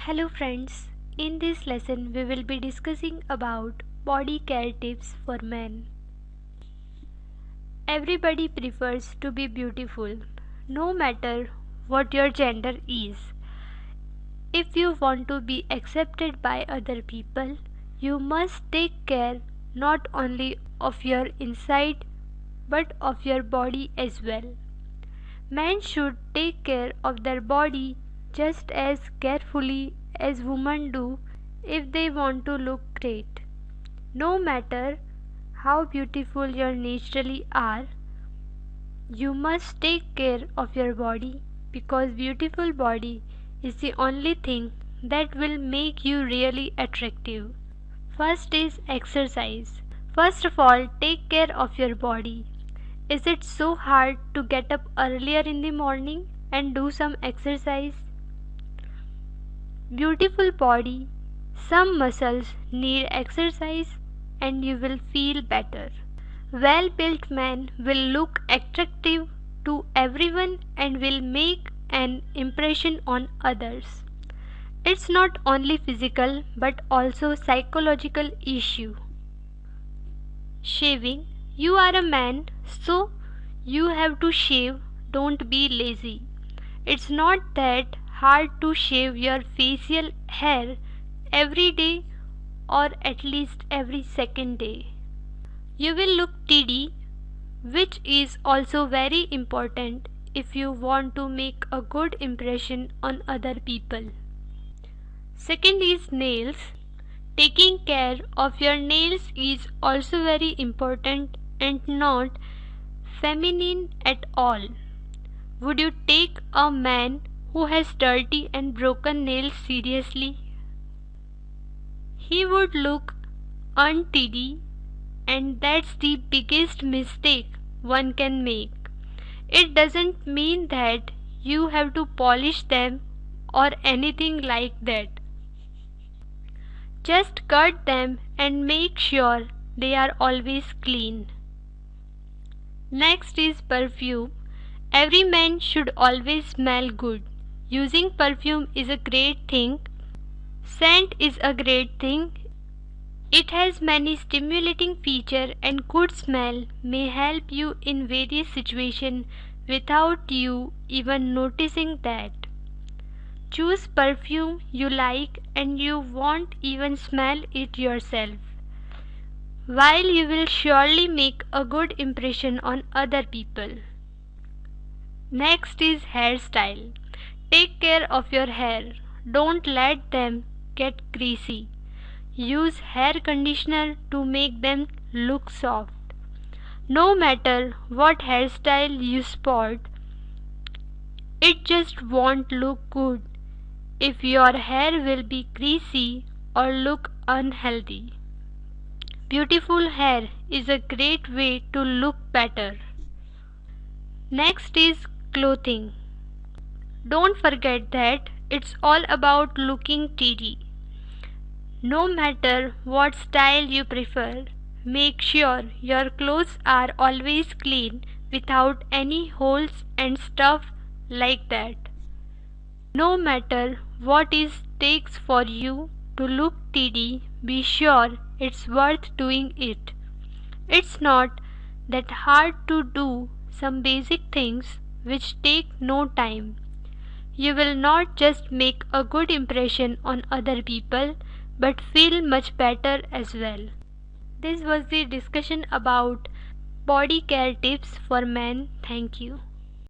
Hello friends, in this lesson we will be discussing about body care tips for men. Everybody prefers to be beautiful, no matter what your gender is. If you want to be accepted by other people, you must take care not only of your inside but of your body as well. Men should take care of their body just as carefully as women do if they want to look great. No matter how beautiful you naturally are, you must take care of your body because beautiful body is the only thing that will make you really attractive. First is exercise. First of all, take care of your body. Is it so hard to get up earlier in the morning and do some exercise? Beautiful body, some muscles need exercise and you will feel better. Well-built men will look attractive to everyone and will make an impression on others. It's not only physical but also psychological issue. Shaving. You are a man, so you have to shave. Don't be lazy. It's not that hard to shave your facial hair every day or at least every second day. You will look tidy, which is also very important if you want to make a good impression on other people. Second is nails. Taking care of your nails is also very important and not feminine at all. Would you take a man who has dirty and broken nails seriously? He would look untidy, and that's the biggest mistake one can make. It doesn't mean that you have to polish them or anything like that. Just cut them and make sure they are always clean. Next is perfume. Every man should always smell good. Using perfume is a great thing. Scent is a great thing. It has many stimulating features and good smell may help you in various situations without you even noticing that. Choose perfume you like and you won't even smell it yourself. While you will surely make a good impression on other people. Next is hairstyle. Take care of your hair. Don't let them get greasy. Use hair conditioner to make them look soft. No matter what hairstyle you sport, it just won't look good if your hair will be greasy or look unhealthy. Beautiful hair is a great way to look better. Next is clothing. Don't forget that it's all about looking tidy. No matter what style you prefer, make sure your clothes are always clean without any holes and stuff like that. No matter what it takes for you to look tidy, be sure it's worth doing it. It's not that hard to do some basic things which take no time. You will not just make a good impression on other people but feel much better as well. This was the discussion about body care tips for men. Thank you.